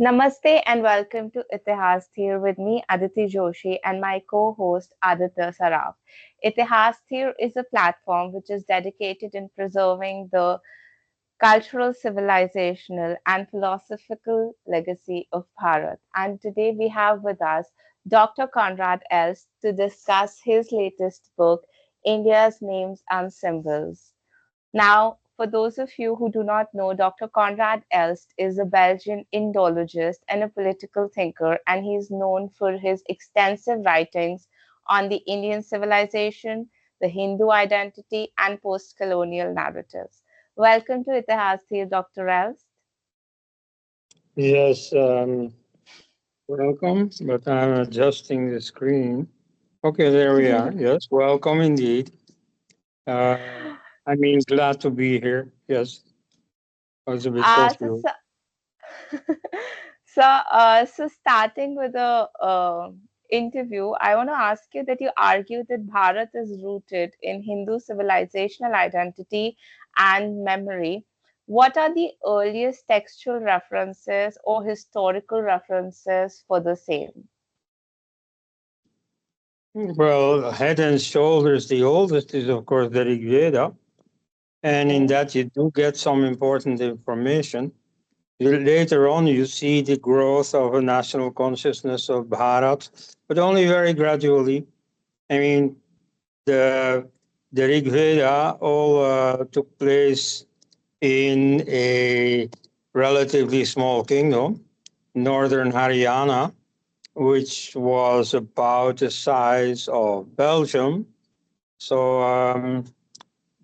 Namaste and welcome to Itihasdhir with me, Aditi Joshi, and my co-host Aditya Saraf. Itihasdhir is a platform which is dedicated in preserving the cultural, civilizational, and philosophical legacy of Bharat. And today we have with us Dr. Koenraad Elst to discuss his latest book, India's Names and Symbols. Now, for those of you who do not know, Dr. Koenraad Elst is a Belgian Indologist and a political thinker, and he is known for his extensive writings on the Indian civilization, the Hindu identity, and post colonial narratives. Welcome to Itihasdhir, Dr. Elst. Yes, welcome, but I'm adjusting the screen. Okay, there we are. Yes, welcome indeed. I mean, glad to be here. Yes, I was a bit uh, so, confused. so, so starting with the interview, I want to ask you that you argue that Bharat is rooted in Hindu civilizational identity and memory. What are the earliest textual references or historical references for the same? Well, head and shoulders, the oldest is, of course, the Rig Veda. And in Hmm. that, you do get some important information. Later on, you see the growth of a national consciousness of Bharat, but only very gradually. I mean, the the Rig Veda all took place in a relatively small kingdom, northern Haryana, which was about the size of Belgium. So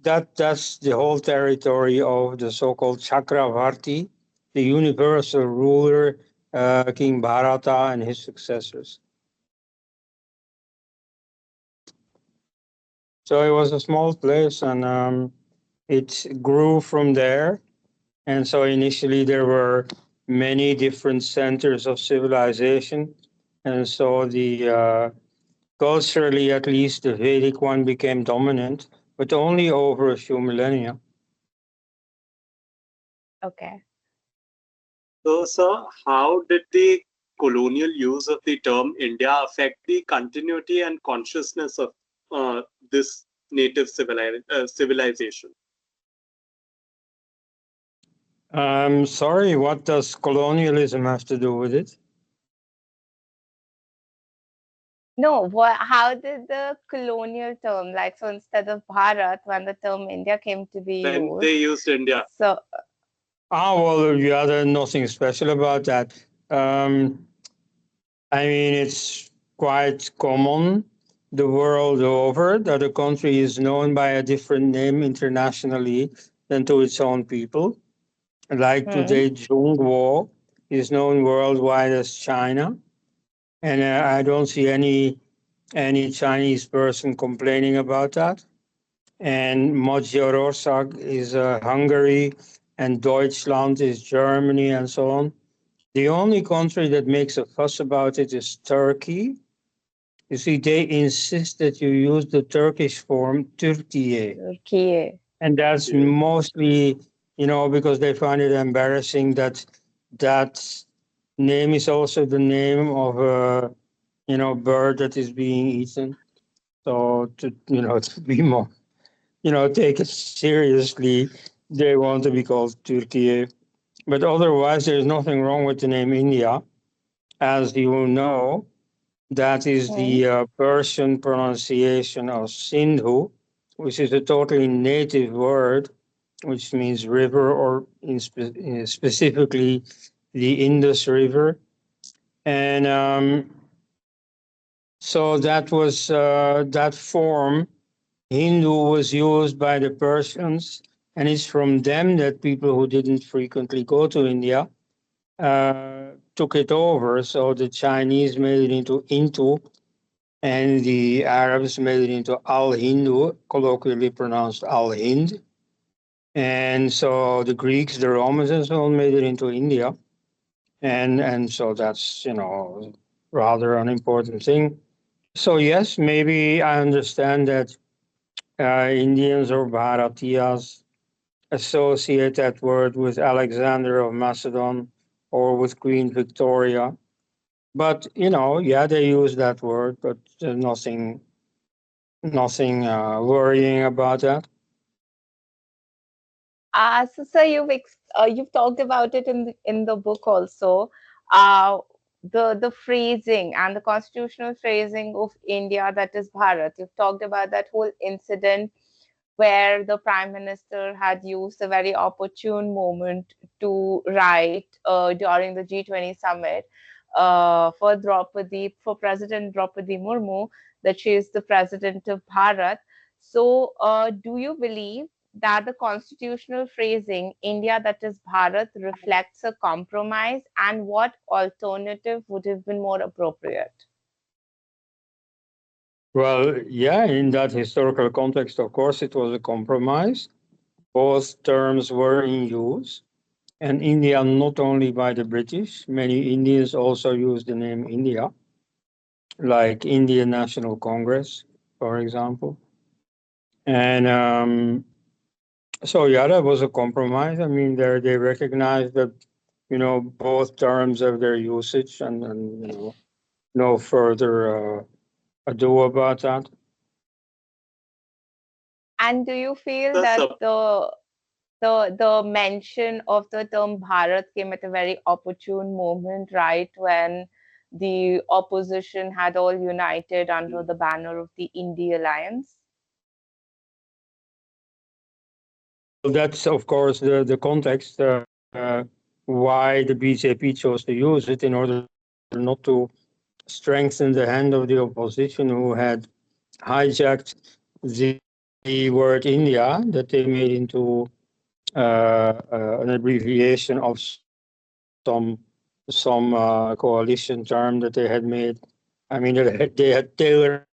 that's the whole territory of the so-called Chakravarti, the universal ruler, King Bharata and his successors. So it was a small place, and it grew from there. And so initially there were many different centers of civilization. And so the culturally, at least, the Vedic one became dominant, but only over a few millennia. Okay. So, sir, how did the colonial use of the term India affect the continuity and consciousness of this native civilization? I'm sorry, what does colonialism have to do with it? No, how did the colonial term, like, so instead of Bharat, when the term India came to be When used, they used India, so Ah, well, yeah, there's nothing special about that. Um, I mean, it's quite common the world over that a country is known by a different name internationally than to its own people. Like hmm, today, Zhongguo is known worldwide as China, and I don't see any Chinese person complaining about that. And Magyarország is Hungary, and Deutschland is Germany, and so on. The only country that makes a fuss about it is Turkey. You see, they insist that you use the Turkish form Türkiye. Turkey. And that's okay, mostly, because they find it embarrassing that that name is also the name of a, bird that is being eaten. So to be more, take it seriously, they want to be called Turkey. But otherwise, there's nothing wrong with the name India. As you know, that is Hmm. the Persian pronunciation of Sindhu, which is a totally native word, which means river, or specifically the Indus River. And so that was that form. Hindu was used by the Persians, and it's from them that people who didn't frequently go to India took it over. So the Chinese made it into Intu, and the Arabs made it into Al Hindu, colloquially pronounced Al Hind. And so the Greeks, the Romans, and so on made it into India. And so that's, rather an important thing. So, yes, maybe I understand that Indians or Bharatiyas associate that word with Alexander of Macedon, or with Queen Victoria. But yeah, they use that word, but nothing worrying about that. So, sir, you've talked about it in the book also. Uh, the phrasing and the constitutional phrasing of India, that is Bharat. You've talked about that whole incident where the prime minister had used a very opportune moment to write during the G20 summit for President Draupadi Murmu, that she is the president of Bharat. So, do you believe that the constitutional phrasing India, that is Bharat, reflects a compromise, and what alternative would have been more appropriate? Well, yeah, in that historical context, of course, it was a compromise. Both terms were in use, and India not only by the British, many Indians also used the name India, like Indian National Congress, for example. And so, yeah, that was a compromise. I mean, they recognized that, both terms have their usage, and no further ado about that. And do you feel The that sub- the mention of the term Bharat came at a very opportune moment, right when the opposition had all united under the banner of the India Alliance? Well, that's of course the context why the BJP chose to use it in order not to strengthen the hand of the opposition who had hijacked the, the word India that they made into an abbreviation of some coalition term that they had made. I mean, they had tailor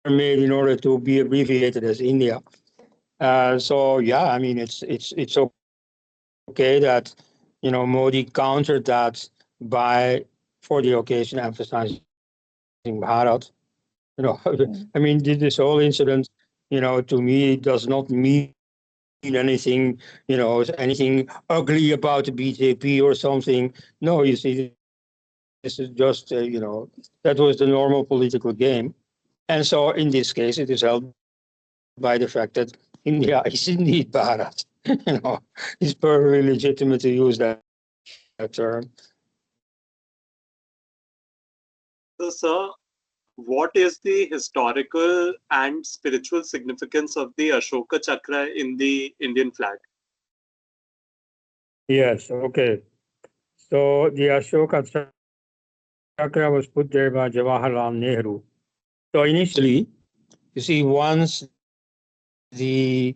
made in order to be abbreviated as India. So yeah, I mean, it's okay that Modi countered that by, for the occasion, emphasizing Bharat. You know, Mm. I mean, this whole incident, to me, does not mean anything, anything ugly about the BJP or something. No, you see, this is just, that was the normal political game. And so in this case, it is held by the fact that India is indeed Bharat. It's perfectly legitimate to use that term. so, sir, what is the historical and spiritual significance of the Ashoka chakra in the Indian flag? Yes, okay. So the Ashoka chakra was put there by Jawaharlal Nehru. So initially, you see, once the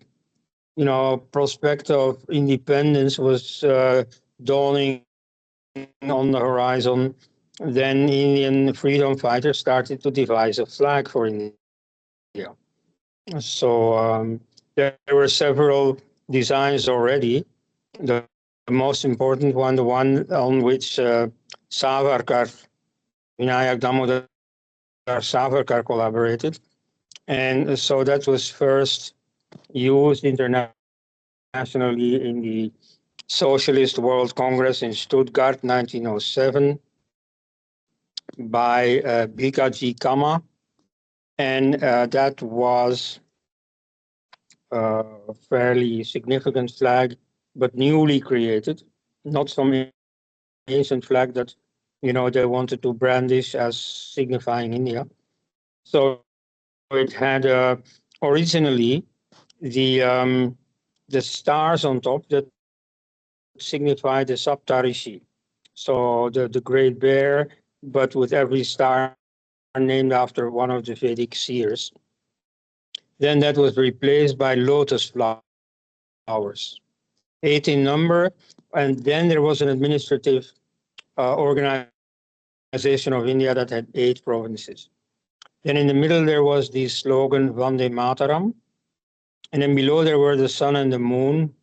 prospect of independence was dawning on the horizon, then Indian freedom fighters started to devise a flag for India. So there were several designs already. The most important one, the one on which Savarkar, Vinayak Damodar Savarkar collaborated. And so that was first used internationally in the Socialist World Congress in Stuttgart, 1907, by Bhikaji Kama. And that was a fairly significant flag, but newly created, not some ancient flag that they wanted to brandish as signifying India. So it had originally the stars on top that signify the Saptarishi. So the Great Bear, but with every star named after one of the Vedic seers. Then that was replaced by lotus flowers, 8 in number. And then there was an administrative organization of India that had 8 provinces. Then in the middle, there was the slogan Vande Mataram. And then below, there were the sun and the moon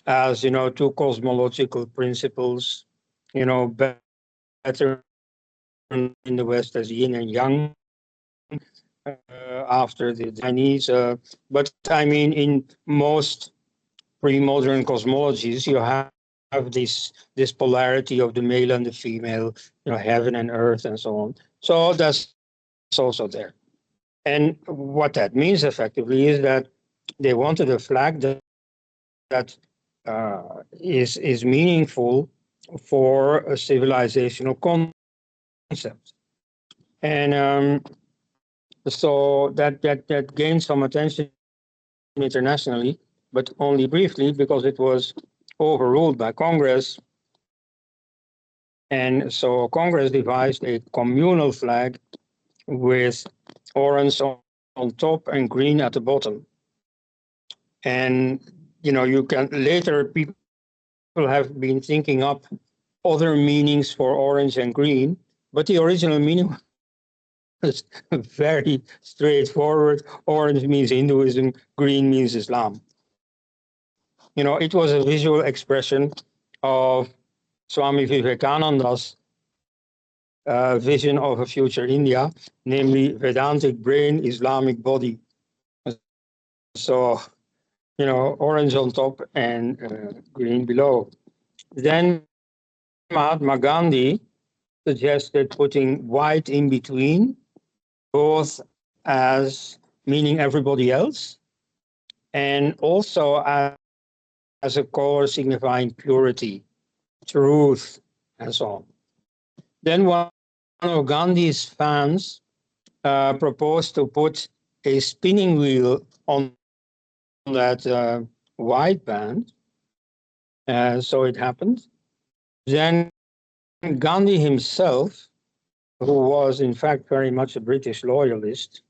as, two cosmological principles, better in the West as yin and yang after the Chinese. But I mean, in most pre-modern cosmologies, you have this polarity of the male and the female, heaven and earth and so on. So that's also there. And what that means effectively is that they wanted a flag that is meaningful for a civilizational concept. And so that gained some attention internationally, but only briefly because it was overruled by Congress. And so Congress devised a communal flag with orange on top and green at the bottom. And you can later people have been thinking up other meanings for orange and green, but the original meaning was very straightforward. Orange means Hinduism, green means Islam. It was a visual expression of Swami Vivekananda's vision of a future India, namely Vedantic brain, Islamic body. So, orange on top and green below. Then Mahatma Gandhi suggested putting white in between, both as meaning everybody else and also as a color signifying purity, truth, and so on. Then one of Gandhi's fans proposed to put a spinning wheel on that white band. So it happened. Then Gandhi himself, who was in fact very much a British loyalist,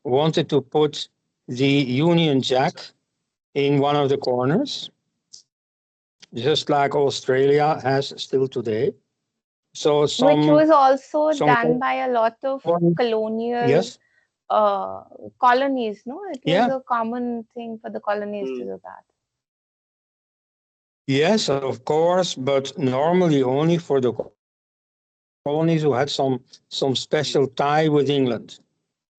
wanted to put the Union Jack in one of the corners, just like Australia has still today. So Which was also some done by a lot of colonial yes, colonies, no? It was yeah, a common thing for the colonies to do that. yes, of course, but normally only for the colonies who had some special tie with England.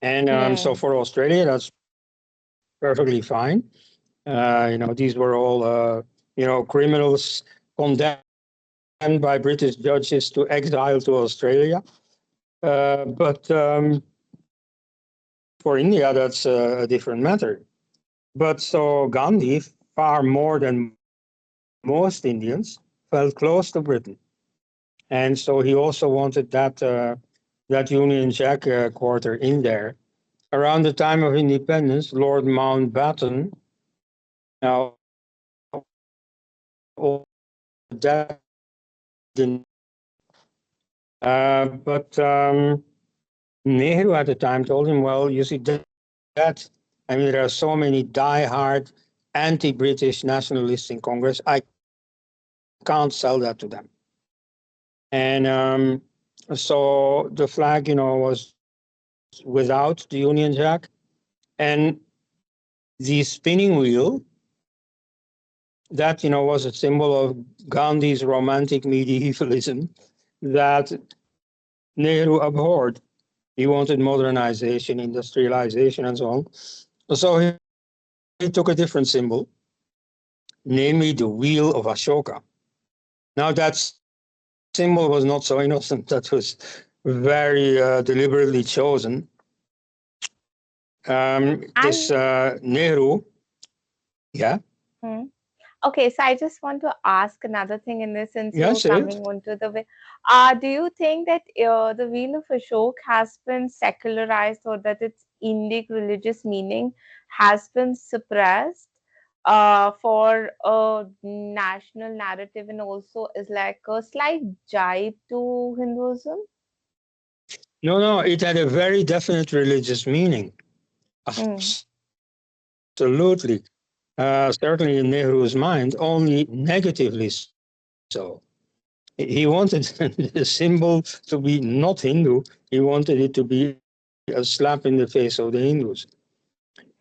And so for Hmm. Australia, that's perfectly fine. These were all, criminals condemned by British judges to exile to Australia. But for India, that's a different matter. But so Gandhi, far more than most Indians, felt close to Britain. And so he also wanted that Union Jack quarter in there. Around the time of independence, Lord Mountbatten, now all that didn't. But Nehru at the time told him, well, you see that, I mean, there are so many die-hard anti-British nationalists in Congress, I can't sell that to them. And so the flag, was without the Union Jack. And the spinning wheel, that, was a symbol of Gandhi's romantic medievalism that Nehru abhorred. He wanted modernization, industrialization, and so on. So he took a different symbol, namely the wheel of Ashoka. Now, that symbol was not so innocent. That was very deliberately chosen. This And Nehru, yeah, hmm. Okay, so I just want to ask another thing in this, since yeah, you're say it. coming onto the way. Do you think that the Wheel of Ashok has been secularized, or that its Indic religious meaning has been suppressed for a national narrative, and also is like a slight jibe to Hinduism? No, it had a very definite religious meaning. Hmm. Absolutely. Certainly in Nehru's mind, only negatively so. He wanted the symbol to be not Hindu. He wanted it to be a slap in the face of the Hindus.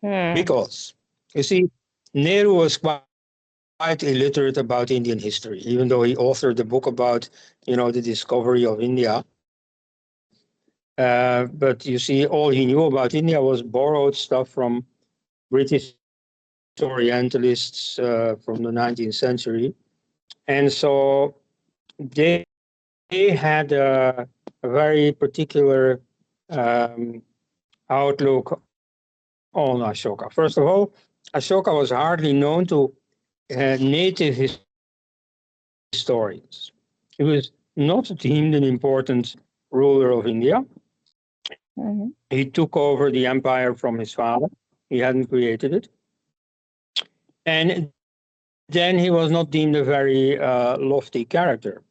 Because, Hmm. you see, Nehru was quite illiterate about Indian history, even though he authored the book about, the discovery of India. But you see, all he knew about India was borrowed stuff from British Orientalists from the 19th century. And so they had a very particular outlook on Ashoka. First of all, Ashoka was hardly known to native historians. He was not deemed an important ruler of India. Mm-hmm. He took over the empire from his father. He hadn't created it. And then he was not deemed a very lofty character.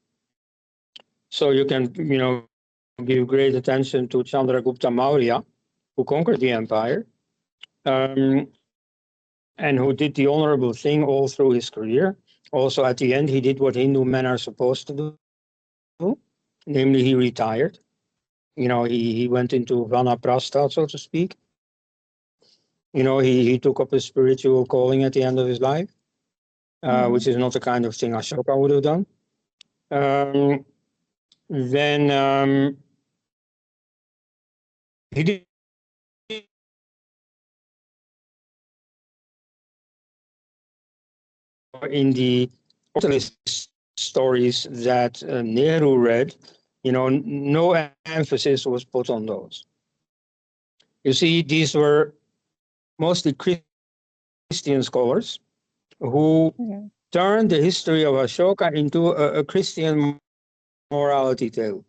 So you can, give great attention to Chandragupta Maurya, who conquered the empire, and who did the honorable thing all through his career. Also, at the end, he did what Hindu men are supposed to do, namely, he retired. He went into vanaprastha, so to speak. He took up a spiritual calling at the end of his life, which is not the kind of thing Ashoka would have done. Then he did in the orientalist stories that Nehru read, no emphasis was put on those. You see, these were mostly Christian scholars who turned the history of Ashoka into a Christian morality tale,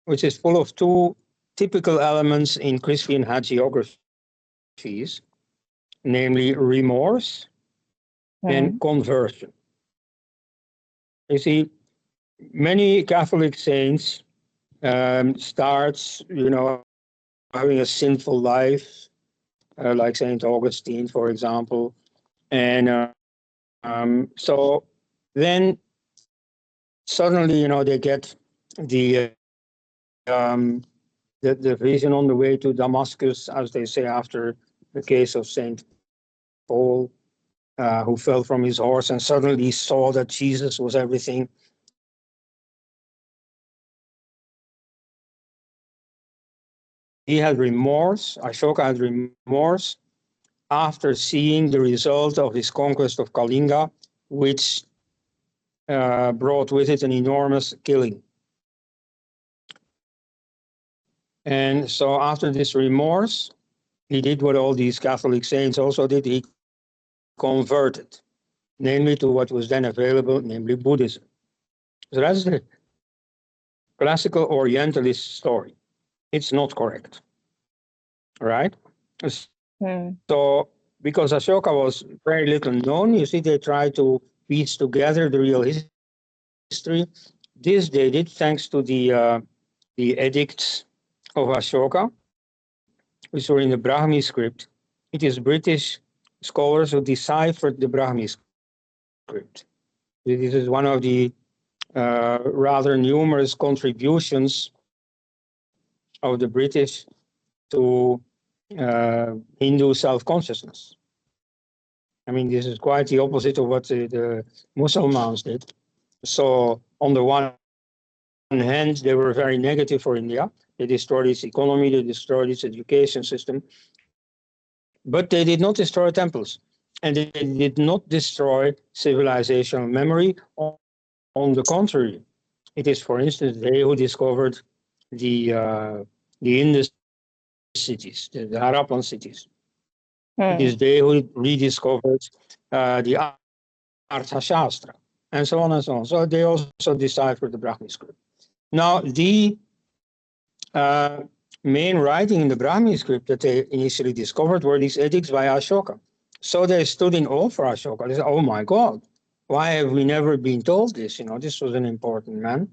which is full of two typical elements in Christian hagiographies, namely remorse and conversion. You see, many Catholic saints starts, having a sinful life, like Saint Augustine, for example, and so then suddenly, they get the the vision on the way to Damascus, as they say after the case of Saint Paul, who fell from his horse and suddenly saw that Jesus was everything. He had remorse, Ashoka had remorse after seeing the result of his conquest of Kalinga, which brought with it an enormous killing. And so after this remorse, he did what all these Catholic saints also did. He converted, namely to what was then available, namely Buddhism. So that's the classical Orientalist story. It's not correct, right? So because Ashoka was very little known, you see, they tried to piece together the real history. This they did thanks to the edicts of Ashoka, which were in the Brahmi script. It is British scholars who deciphered the Brahmi script. This is one of the rather numerous contributions of the British to Hindu self-consciousness. I mean, this is quite the opposite of what the Muslims did. So on the one hand, they were very negative for India. They destroyed its economy, they destroyed its education system, but they did not destroy temples. And they did not destroy civilizational memory. On the contrary, it is, for instance, they who discovered the Indus cities, the Harappan cities. It is they who rediscovered the Arthashastra, and so on and so on. So they also deciphered the Brahmi script. Now, the main writing in the Brahmi script that they initially discovered were these edicts by Ashoka. So they stood in awe for Ashoka. They said, oh my God, why have we never been told this? This was an important man.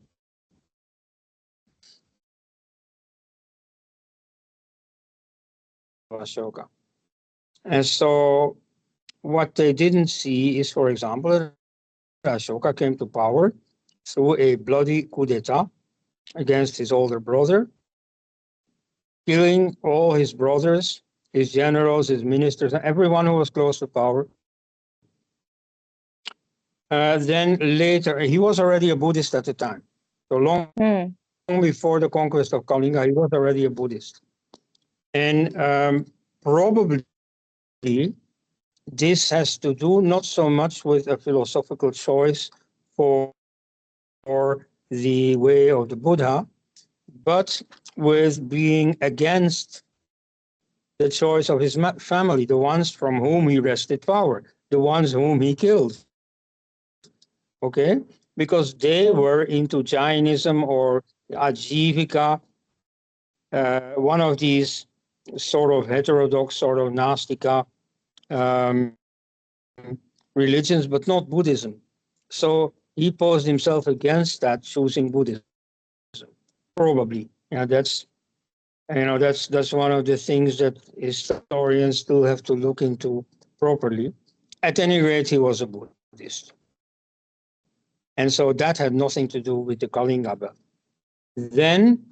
Ashoka. And so what they didn't see is, for example, that Ashoka came to power through a bloody coup d'etat against his older brother, killing all his brothers, his generals, his ministers, and everyone who was close to power. Then later, he was already a Buddhist at the time. So long before the conquest of Kalinga, he was already a Buddhist. And probably this has to do not so much with a philosophical choice the way of the Buddha, but with being against the choice of his family, the ones from whom he wrested power, the ones whom he killed. Okay? Because they were into Jainism or Ajivika, one of these sort of heterodox, sort of Nastika religions, but not Buddhism. So he posed himself against that, choosing Buddhism. Probably, that's one of the things that historians still have to look into properly. At any rate, he was a Buddhist, and so that had nothing to do with the Kalinga belt. Then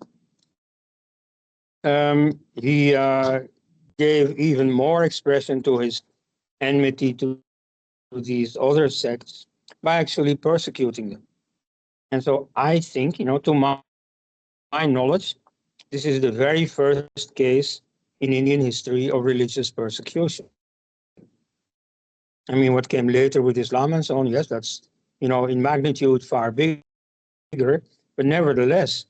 he gave even more expression to his enmity to these other sects by actually persecuting them. And so I think, to my knowledge, this is the very first case in Indian history of religious persecution. I mean, what came later with Islam and so on, yes, that's, in magnitude far bigger, but nevertheless,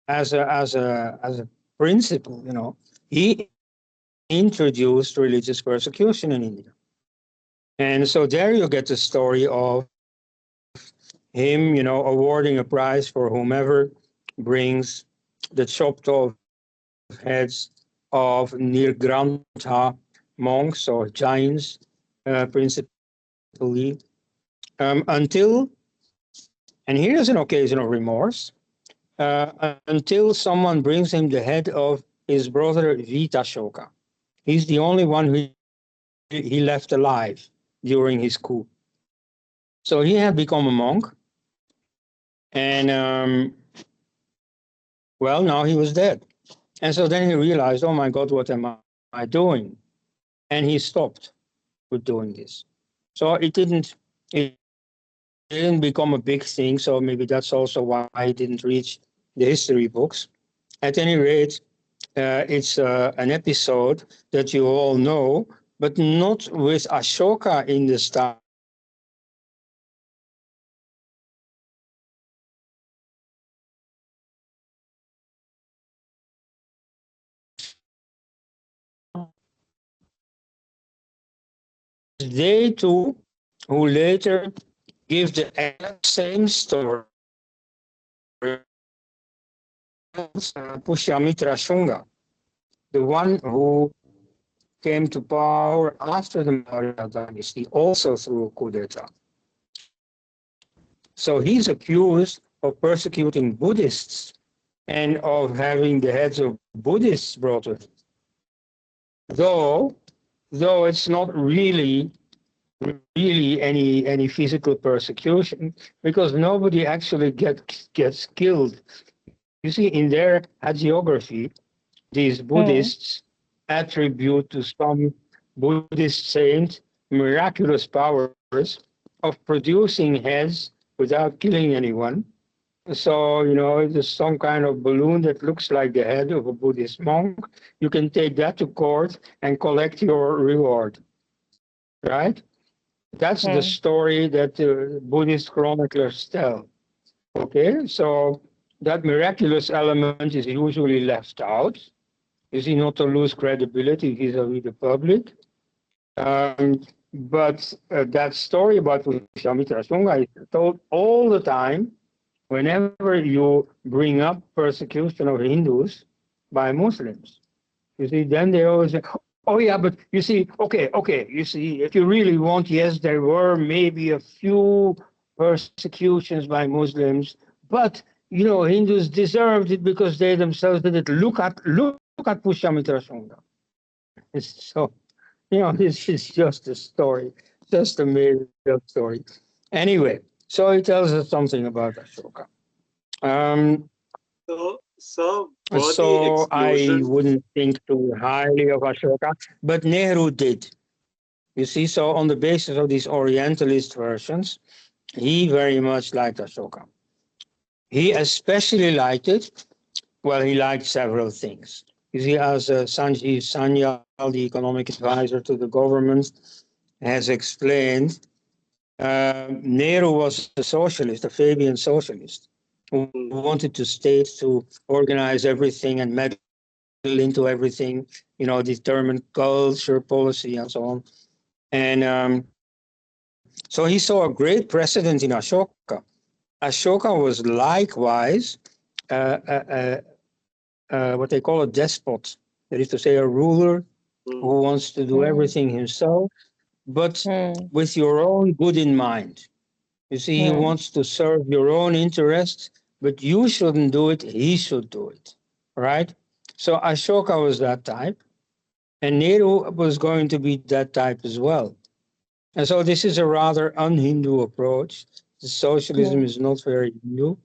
as a principle, he introduced religious persecution in India. And so there you get the story of him, awarding a prize for whomever brings the chopped off heads of Nirgrantha monks or giants, principally, until, and here is an occasion of remorse, until someone brings him the head of his brother Vitashoka. He's the only one who he left alive during his coup. So he had become a monk, and well, now he was dead. And so then he realized, oh my God, what am I doing? And he stopped with doing this. So it didn't become a big thing. So maybe that's also why it didn't reach the history books. At any rate, it's an episode that you all know, but not with Ashoka in the style of Itihasdhir. It's with It is they too who later give the exact same story as Pushyamitra Shunga, the one who came to power after the Maurya dynasty, also through a coup d'etat. So he's accused of persecuting Buddhists and of having the heads of Buddhists brought to him. Though it's not really any physical persecution, because nobody actually gets killed. You see, in their hagiography, these Buddhists attribute to some Buddhist saint miraculous powers of producing heads without killing anyone. So, there's some kind of balloon that looks like the head of a Buddhist monk. You can take that to court and collect your reward, right? That's the story that the Buddhist chroniclers tell. Okay, so that miraculous element is usually left out. You see, not to lose credibility vis-a-vis the public. But that story about Pushyamitra Shunga is told all the time whenever you bring up persecution of Hindus by Muslims. You see, then they always say, oh yeah, but you see, okay, you see, if you really want, yes, there were maybe a few persecutions by Muslims, but Hindus deserved it because they themselves did it. Look at Pushyamitra Shunga. So, this is just a story, just a made-up story. Anyway, so it tells us something about Ashoka. So were the So I explosions wouldn't think too highly of Ashoka, but Nehru did. You see, so on the basis of these Orientalist versions, he very much liked Ashoka. He especially liked it. Well, he liked several things. You see, as Sanjeev Sanyal, the economic advisor to the government, has explained, Nehru was a socialist, a Fabian socialist, who mm, wanted to state to organize everything and meddle into everything, determine culture, policy, and so on. And so he saw a great precedent in Ashoka. Ashoka was likewise uh, uh, uh, what they call a despot, that is to say, a ruler mm, who wants to do Hmm. everything himself, but Hmm. with your own good in mind. You see, he Hmm. wants to serve your own interests, but you shouldn't do it, he should do it, right? So Ashoka was that type, and Nehru was going to be that type as well. And so this is a rather un-Hindu approach. The socialism Hmm. is not very Hindu,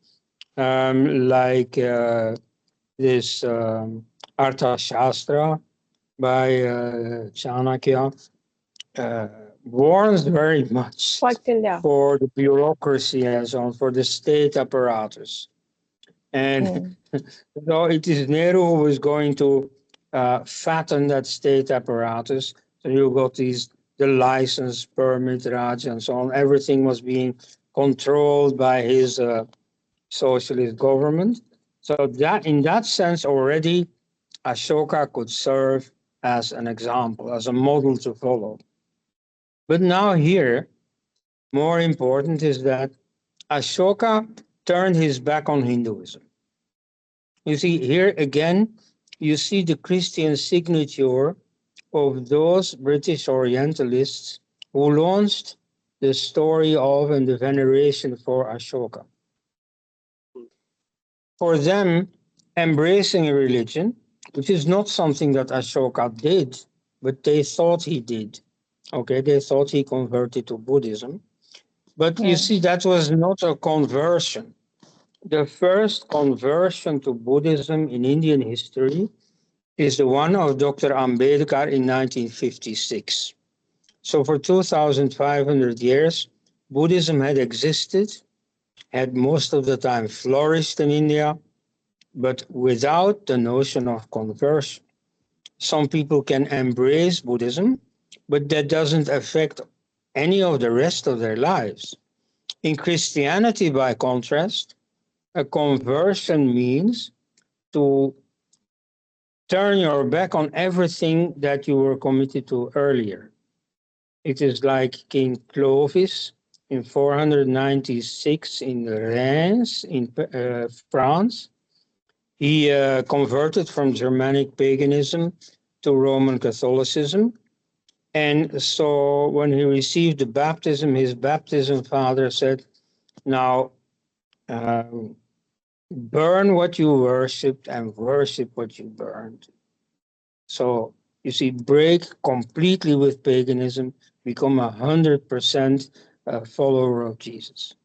like this Arthashastra by Chanakya uh, warns very much Kautilya. for the bureaucracy and so on, for the state apparatus. And Hmm. so it is Nehru who is going to fatten that state apparatus. So you got the license, permit, Raj, and so on. Everything was being controlled by his socialist government. So that, in that sense, already Ashoka could serve as an example, as a model to follow. But now here, more important is that Ashoka turned his back on Hinduism. You see, here again, you see the Christian signature of those British Orientalists who launched the story of and the veneration for Ashoka. mm. For them, embracing a religion, which is not something that Ashoka did, but they thought he did. Okay, they thought he converted to Buddhism. But you Hmm. see, that was not a conversion. The first conversion to Buddhism in Indian history is the one of Dr. Ambedkar in 1956. So for 2,500 years, Buddhism had existed, had most of the time flourished in India, but without the notion of conversion. Some people can embrace Buddhism, but that doesn't affect any of the rest of their lives. In Christianity, by contrast, a conversion means to turn your back on everything that you were committed to earlier. It is like King Clovis in 496 in Reims in France. He converted from Germanic paganism to Roman Catholicism. And so when he received the baptism, his baptism father said, now uh, burn what you worshipped and worship what you burned. So you see, break completely with paganism, become 100% a follower of Jesus.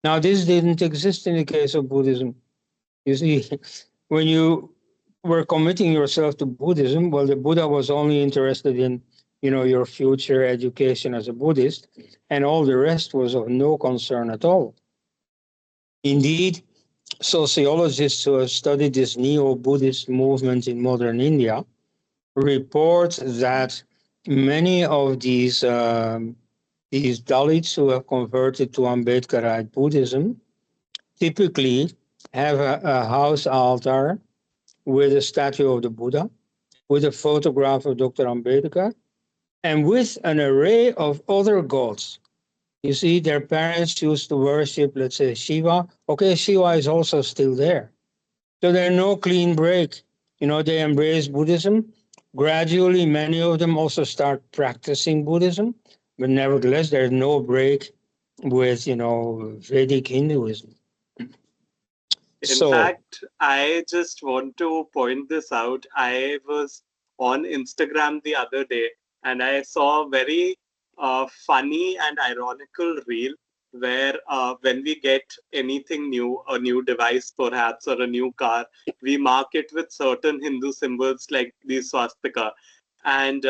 Now, this didn't exist in the case of Buddhism. You see, when you were committing yourself to Buddhism, well, the Buddha was only interested in, your future education as a Buddhist, and all the rest was of no concern at all. Indeed, sociologists who have studied this neo-Buddhist movement in modern India report that many of these Dalits who have converted to Ambedkarite Buddhism typically have a house altar with a statue of the Buddha, with a photograph of Dr. Ambedkar, and with an array of other gods. You see, their parents used to worship, let's say, Shiva. Okay, Shiva is also still there. So there's no clean break. They embrace Buddhism. Gradually, many of them also start practicing Buddhism, but nevertheless, there's no break with, Vedic Hinduism. In So, fact, I just want to point this out. I was on Instagram the other day and I saw a very funny and ironical reel where when we get anything new, a new device perhaps, or a new car, we mark it with certain Hindu symbols like the swastika. And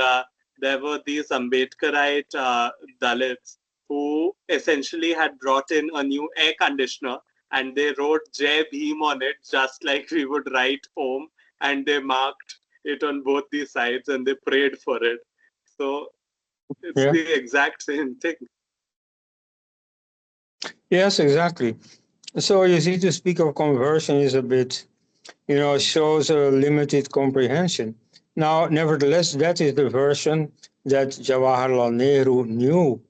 there were these Ambedkarite Dalits who essentially had brought in a new air conditioner and they wrote Jai Bhim on it, just like we would write Om, and they marked it on both the sides and they prayed for it. So it's yeah. the exact same thing. Yes, exactly. So you see, to speak of conversion is a bit, shows a limited comprehension. Now, nevertheless, that is the version that Jawaharlal Nehru knew.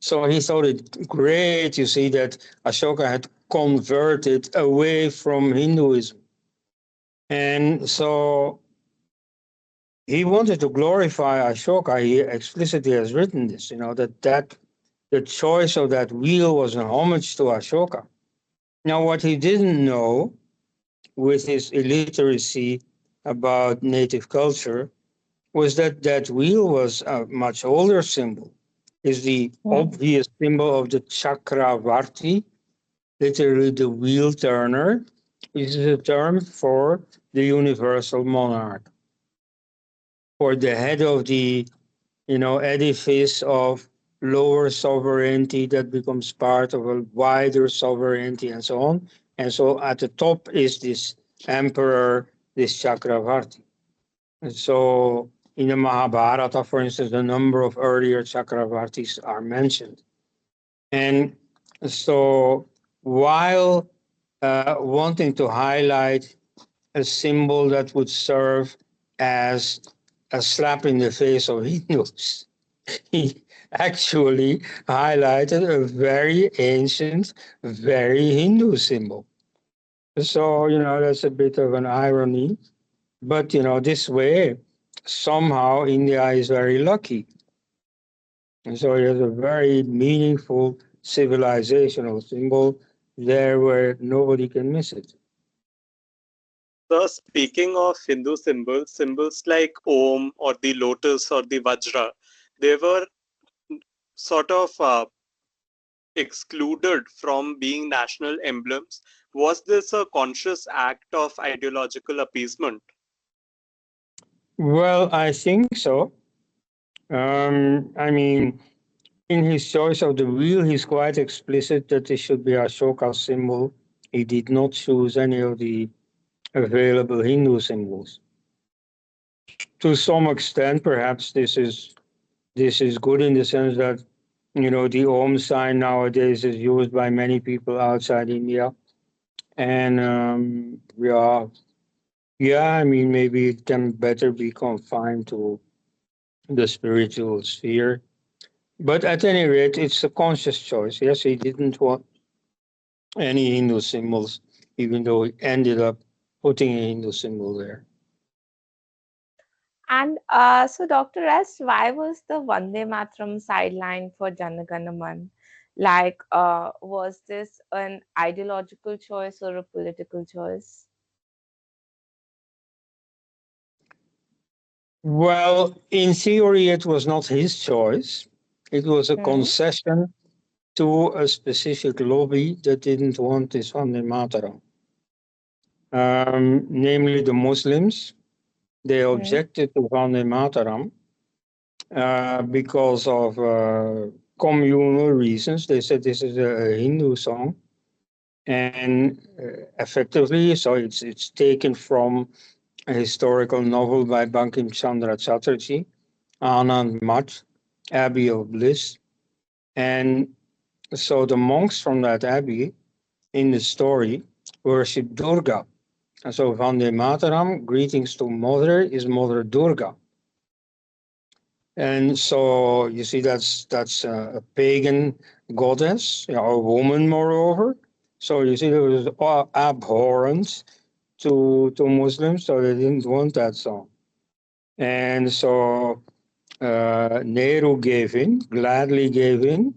So he thought it great, you see, that Ashoka had converted away from Hinduism. And so he wanted to glorify Ashoka. He explicitly has written this, that the choice of that wheel was an homage to Ashoka. Now, what he didn't know with his illiteracy about native culture was that that wheel was a much older symbol. Is the Mhm. obvious symbol of the chakravarti, literally the wheel turner, which is a term for the universal monarch, for the head of the edifice of lower sovereignty that becomes part of a wider sovereignty and so on. And so at the top is this emperor, this Chakravarti. And so in the Mahabharata, for instance, a number of earlier Chakravartis are mentioned. And so while wanting to highlight a symbol that would serve as a slap in the face of Hindus, he actually highlighted a very ancient, very Hindu symbol. So, that's a bit of an irony. But, this way, somehow India is very lucky. And so it has a very meaningful civilizational symbol there where nobody can miss it. So speaking of Hindu symbols, symbols like Om or the lotus or the Vajra, they were sort of excluded from being national emblems. Was this a conscious act of ideological appeasement? Well, I think so. I mean, in his choice of the wheel, he's quite explicit that it should be Ashoka's symbol. He did not choose any of the available Hindu symbols. To some extent, perhaps this is good in the sense that the Om sign nowadays is used by many people outside India, and yeah, I mean maybe it can better be confined to the spiritual sphere. But at any rate, it's a conscious choice. Yes, he didn't want any Hindu symbols, even though he ended up putting a Hindu symbol there. And so, Dr. S, why was the Vande Mataram sidelined for Janaganaman? Like, was this an ideological choice or a political choice? Well, in theory, it was not his choice. It was a Hmm? concession to a specific lobby that didn't want this Vande Mataram, namely the Muslims. They Hmm? objected to Vande Mataram because of communal reasons. They said this is a Hindu song, and effectively, so it's taken from a historical novel by Bankim Chandra Chatterjee, Anand Mat, Abbey of Bliss, and so the monks from that abbey in the story worship Durga. And so Vande Mataram, greetings to Mother, is Mother Durga. And so you see that's a pagan goddess, a woman moreover. So you see it was abhorrent to Muslims, so they didn't want that song. And so Nehru gave in, gladly gave in.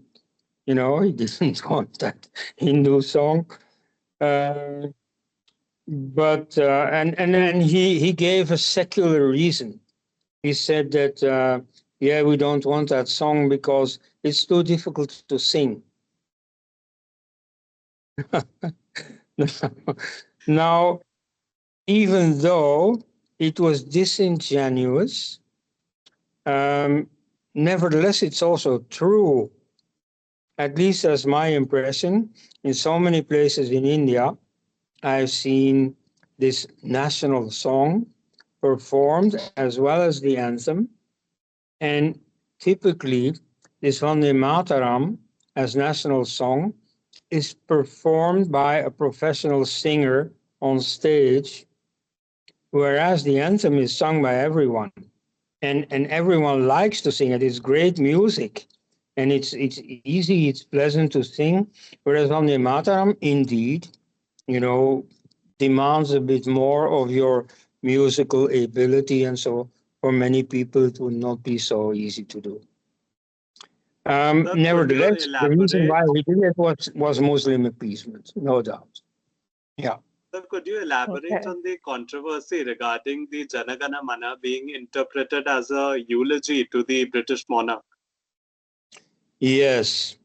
He didn't want that Hindu song. Uh, but then he gave a secular reason. He said that yeah, we don't want that song because it's too difficult to sing. Now, even though it was disingenuous, um, nevertheless, it's also true. At least as my impression, in so many places in India, I've seen this national song performed as well as the anthem. And typically, this Vande Mataram as national song is performed by a professional singer on stage, whereas the anthem is sung by everyone. And everyone likes to sing it. It's great music. And it's easy, it's pleasant to sing. Whereas Vande Mataram, indeed, demands a bit more of your musical ability. And so for many people, it would not be so easy to do. Sir, could you Nevertheless, the reason elaborate? why we did it was Muslim appeasement, no doubt. Yeah. Sir, could you elaborate Okay. on the controversy regarding the Janagana Mana being interpreted as a eulogy to the British monarch? Yes.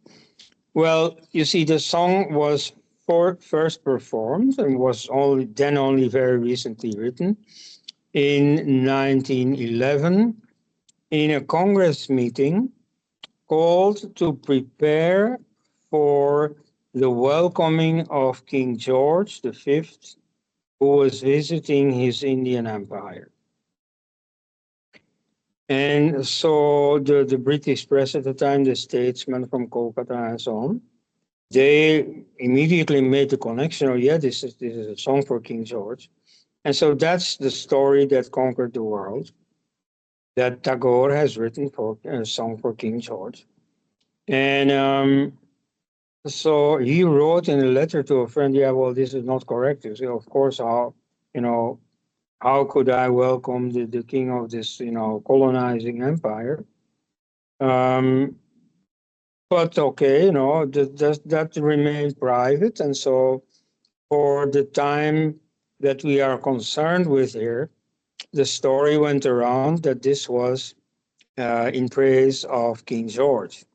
Well, you see, the song was first performed and was only very recently written in 1911 in a Congress meeting called to prepare for the welcoming of King George V, who was visiting his Indian Empire. And so the British press at the time, the statesmen from Kolkata and so on, they immediately made the connection. Oh, yeah, this is a song for King George, and so that's the story that conquered the world. That Tagore has written for a song for King George, and so he wrote in a letter to a friend, "Yeah, well, this is not correct." You say, of course, you know, how could I welcome the king of this, colonizing empire? Um, but okay, that remained private, and so for the time that we are concerned with here, the story went around that this was in praise of King George.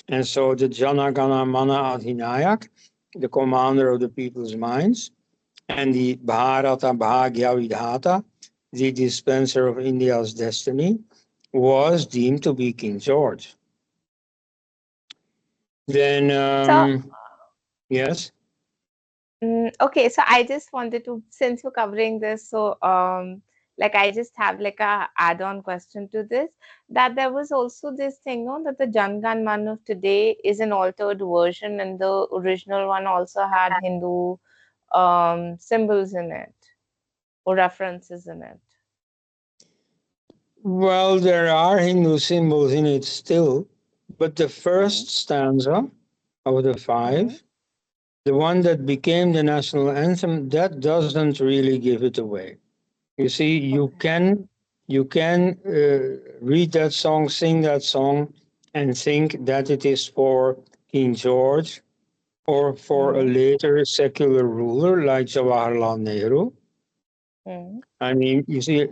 And so the Jana Gana Mana Adhinayak, the commander of the people's minds, and the Bharata Bhagya Vidhata, the dispenser of India's destiny, was deemed to be King George. Then, So, yes. okay, so I just wanted to, since we're covering this, so like I just have like a add-on question to this, that there was also this thing, no, that the Jangan Man of today is an altered version, and the original one also had Hindu symbols in it or references in it. Well, there are Hindu symbols in it still, but the Mm-hmm. first stanza of the Mm-hmm. five, the one that became the national anthem, that doesn't really give it away. You see, Okay. you can read that song, sing that song, and think that it is for King George or for a Mm-hmm. later secular ruler like Jawaharlal Nehru. Mm-hmm. I mean, you see,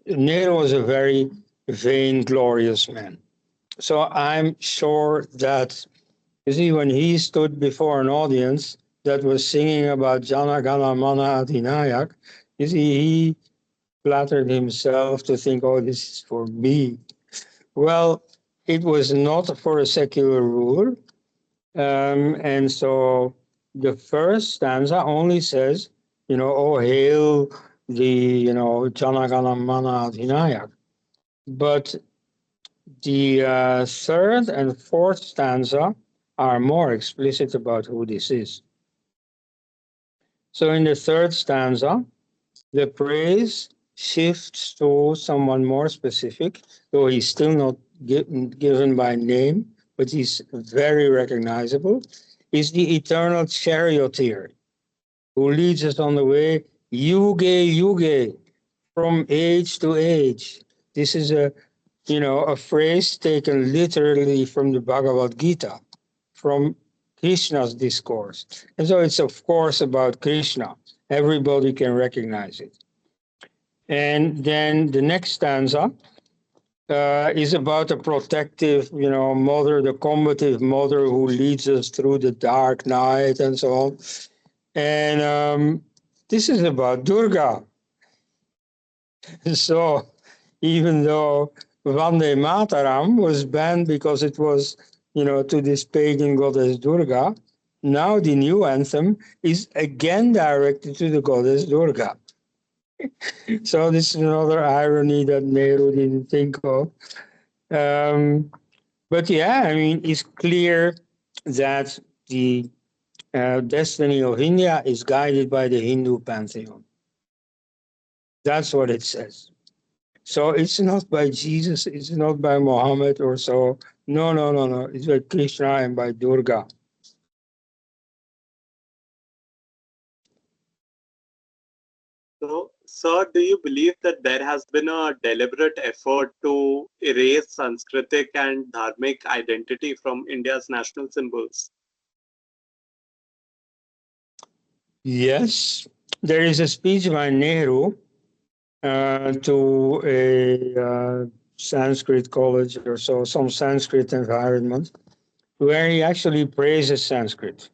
Nehru was a very vainglorious man. So I'm sure that, you see, when he stood before an audience that was singing about Jana Gana Mana Adhinayak, you see, he flattered himself to think, oh, this is for me. Well, it was not for a secular ruler. And so the first stanza only says, oh, hail the, Jana Gana Mana Adhinayak. But the third and fourth stanza are more explicit about who this is. So in the third stanza, the praise shifts to someone more specific, though he's still not given by name, but he's very recognizable, is the eternal charioteer who leads us on the way, yuge, yuge, from age to age. This is a phrase taken literally from the Bhagavad Gita, from Krishna's discourse. And so it's, of course, about Krishna. Everybody can recognize it. And then the next stanza is about a protective, mother, the combative mother who leads us through the dark night and so on. And this is about Durga. So even though Vande Mataram was banned because it was, to this pagan goddess Durga, now the new anthem is again directed to the goddess Durga. So this is another irony that Nehru didn't think of. But yeah, I mean, it's clear that the destiny of India is guided by the Hindu pantheon. That's what it says. So it's not by Jesus, it's not by Muhammad or so. No, no, no, no. It's by Krishna and by Durga. So, sir, do you believe that there has been a deliberate effort to erase Sanskritic and Dharmic identity from India's national symbols? Yes, there is a speech by Nehru to a Sanskrit college or so, some Sanskrit environment, where he actually praises Sanskrit.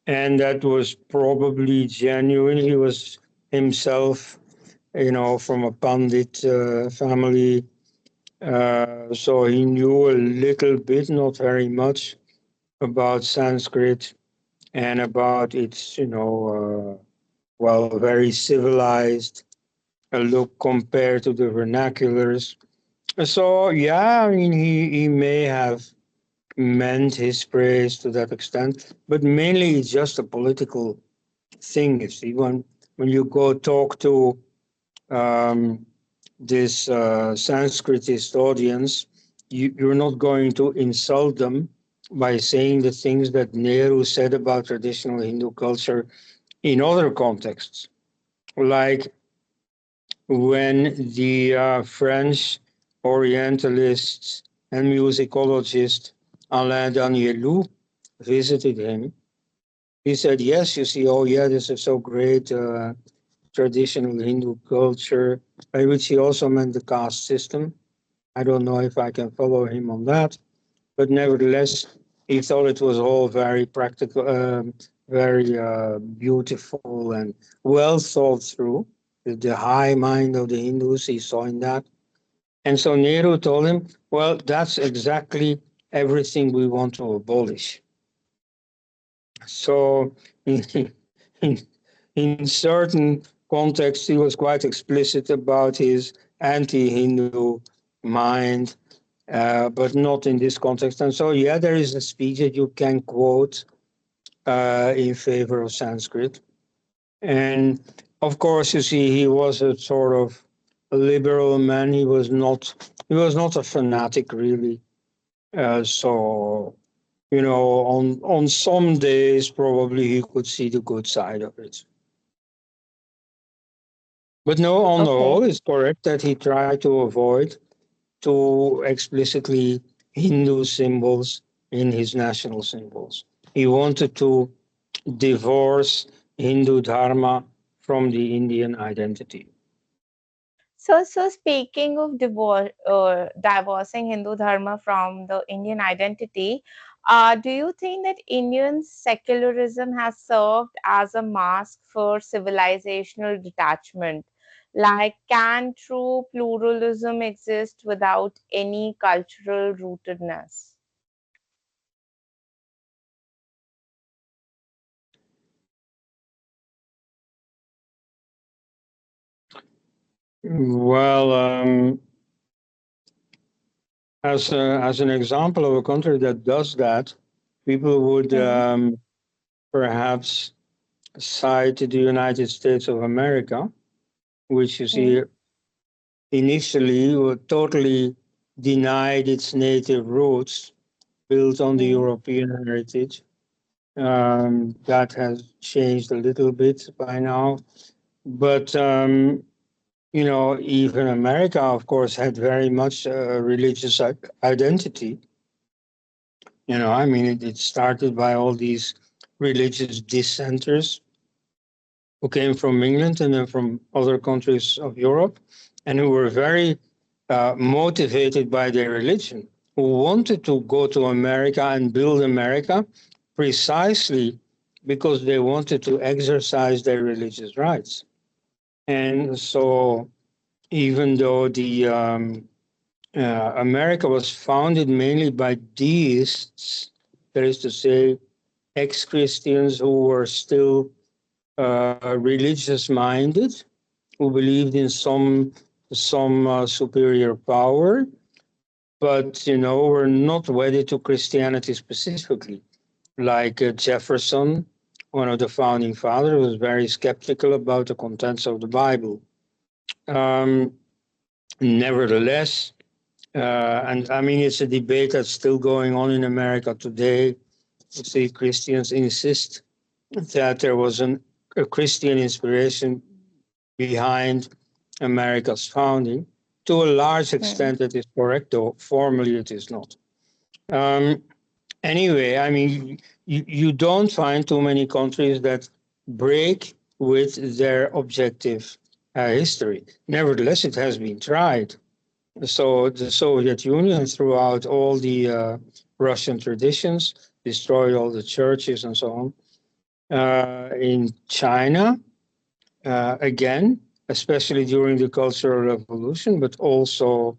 And that was probably genuine. He was himself, from a Pandit family. So he knew a little bit, not very much, about Sanskrit and about its, very civilized look compared to the vernaculars. So, yeah, I mean, he may have meant his praise to that extent, but mainly it's just a political thing. You see, when you go talk to um, this Sanskritist audience, you're not going to insult them by saying the things that Nehru said about traditional Hindu culture in other contexts, like when the French Orientalists and musicologist Alain Danielou visited him. He said, yes, you see, oh yeah, this is so great, traditional Hindu culture, by which he also meant the caste system. I don't know if I can follow him on that, but nevertheless, he thought it was all very practical, very beautiful and well thought through. The high mind of the Hindus he saw in that. And so Nehru told him, well, that's exactly everything we want to abolish. So in, in certain contexts, he was quite explicit about his anti-Hindu mind, but not in this context. And so, yeah, there is a speech that you can quote in favor of Sanskrit. And of course, you see, he was a sort of a liberal man. He was not a fanatic, really. So, on some days, probably he could see the good side of it. But no, on the Okay. whole, it's correct that he tried to avoid too explicitly Hindu symbols in his national symbols. He wanted to divorce Hindu dharma from the Indian identity. So speaking of divorcing Hindu Dharma from the Indian identity, do you think that Indian secularism has served as a mask for civilizational detachment? Like, can true pluralism exist without any cultural rootedness? Well, as an example of a country that does that, people would Hmm. perhaps cite the United States of America, which you see initially totally denied its native roots built on the Hmm. European heritage. That has changed a little bit by now. But, even America, of course, had very much a religious identity. I mean, it started by all these religious dissenters who came from England and then from other countries of Europe, and who were very motivated by their religion, who wanted to go to America and build America precisely because they wanted to exercise their religious rights. And so, even though the America was founded mainly by deists, that is to say, ex-Christians who were still religious minded, who believed in some superior power. but were not wedded to Christianity specifically. Like Jefferson, one of the founding fathers, was very skeptical about the contents of the Bible. Um, Nevertheless, and I mean, it's a debate that's still going on in America today. You see, Christians insist that there was a Christian inspiration behind America's founding. To a large extent, that is correct, though formally it is not. Um, Anyway, I mean, you don't find too many countries that break with their objective history. Nevertheless, it has been tried. So the Soviet Union threw out all the Russian traditions, destroyed all the churches and so on. In China, again, especially during the Cultural Revolution, but also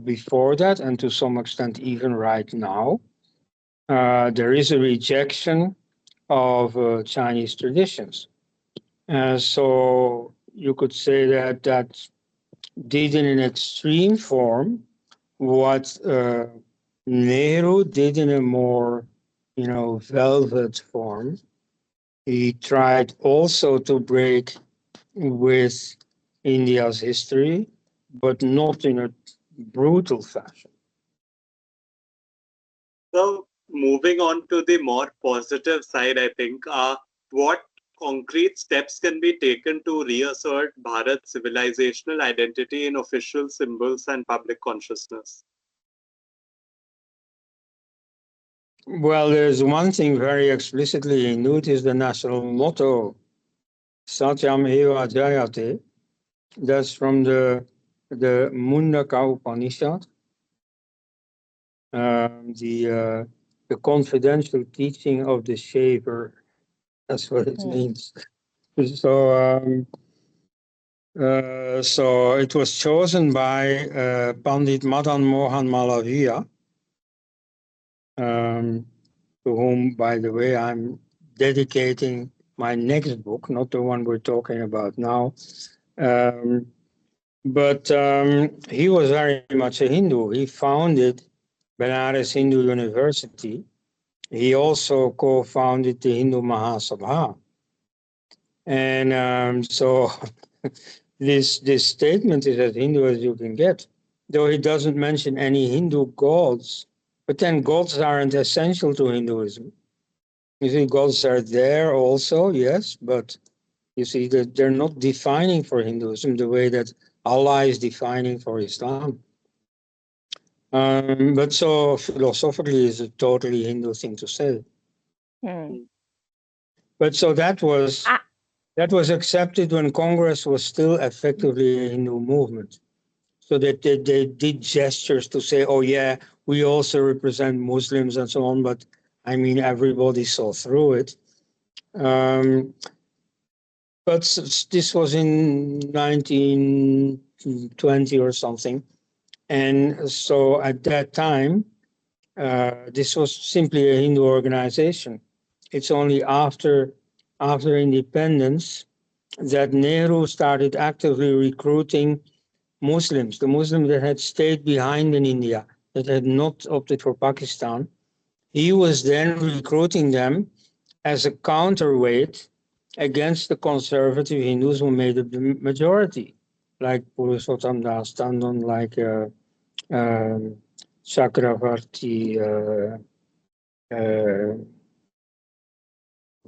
before that, and to some extent even right now, there is a rejection of Chinese traditions. So you could say that that did in an extreme form what Nehru did in a more, velvet form. He tried also to break with India's history, but not in a brutal fashion. So, moving on to the more positive side, I think, what concrete steps can be taken to reassert Bharat's civilizational identity in official symbols and public consciousness? Well, there's one thing very explicitly Hindu, it is the national motto, Satyam Eva Jayate. That's from the Mundaka Upanishad, the confidential teaching of the shaver. That's what it means. So, so it was chosen by Pandit Madan Mohan Malaviya, to whom, by the way, I'm dedicating my next book, not the one we're talking about now. But he was very much a Hindu. He founded Benares Hindu University. He also co-founded the Hindu Mahasabha. And so this statement is as Hindu as you can get, though he doesn't mention any Hindu gods. But then gods aren't essential to Hinduism. You see, gods are there also, yes, but you see that they're not defining for Hinduism the way that Allah is defining for Islam. But so philosophically is a totally Hindu thing to say. But so that was accepted when Congress was still effectively a Hindu movement. So that they did gestures to say, oh yeah, we also represent Muslims and so on, but I mean, everybody saw through it. But this was in 1920 or something. And so at that time, this was simply a Hindu organization. It's only after independence that Nehru started actively recruiting Muslims, the Muslims that had stayed behind in India, that had not opted for Pakistan. He was then recruiting them as a counterweight against the conservative Hindus who made up the majority, like Purushottam Das Tandon, like Chakravarti,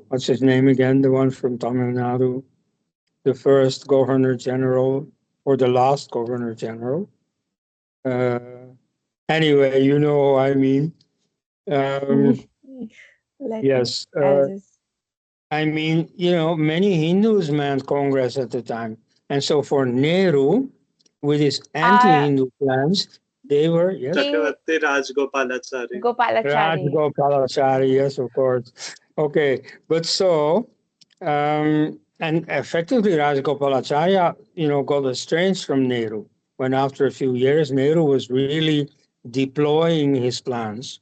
what's his name again? The one from Tamil Nadu, the first governor general or the last governor general. Anyway, you know what I mean. Yes. I mean, many Hindus manned Congress at the time. And so for Nehru, with his anti-Hindu plans, they were, yes. Chakravarti Rajgopalachari. Rajgopalachari, yes, of course. Okay, but so, and effectively Rajgopalacharya, got estranged from Nehru when after a few years, Nehru was really deploying his plans.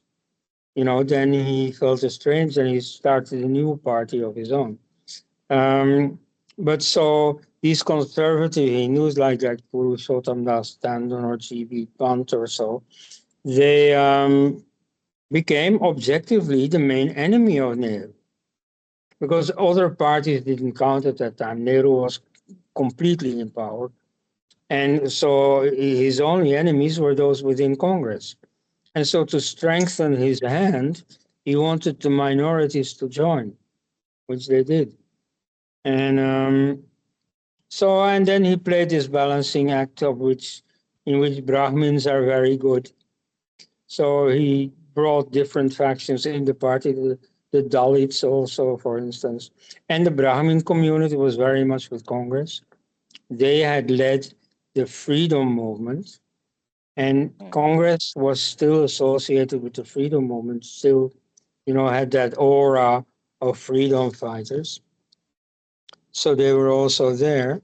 Then he felt estranged and he started a new party of his own. But so these conservative Hindus like Purushottam Das Tandon or G.B. Pant or so, they became objectively the main enemy of Nehru because other parties didn't count at that time. Nehru was completely in power. And so his only enemies were those within Congress. And so to strengthen his hand, he wanted the minorities to join, which they did. And and then he played this balancing act in which Brahmins are very good. So he brought different factions in the party, the Dalits also, for instance. And the Brahmin community was very much with Congress. They had led the freedom movement, and Congress was still associated with the freedom movement, still, had that aura of freedom fighters. So they were also there.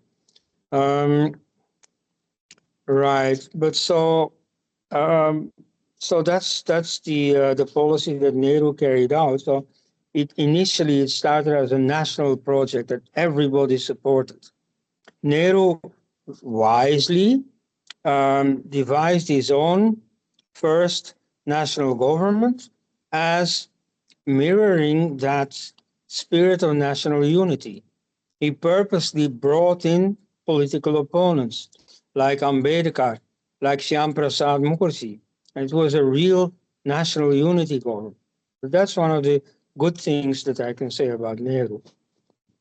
Right, but um, so that's the policy that Nehru carried out. So it started as a national project that everybody supported. Nehru wisely devised his own first national government as mirroring that spirit of national unity. He purposely brought in political opponents like Ambedkar, like Shyam Prasad Mukherjee. And it was a real national unity government. But that's one of the good things that I can say about Nehru.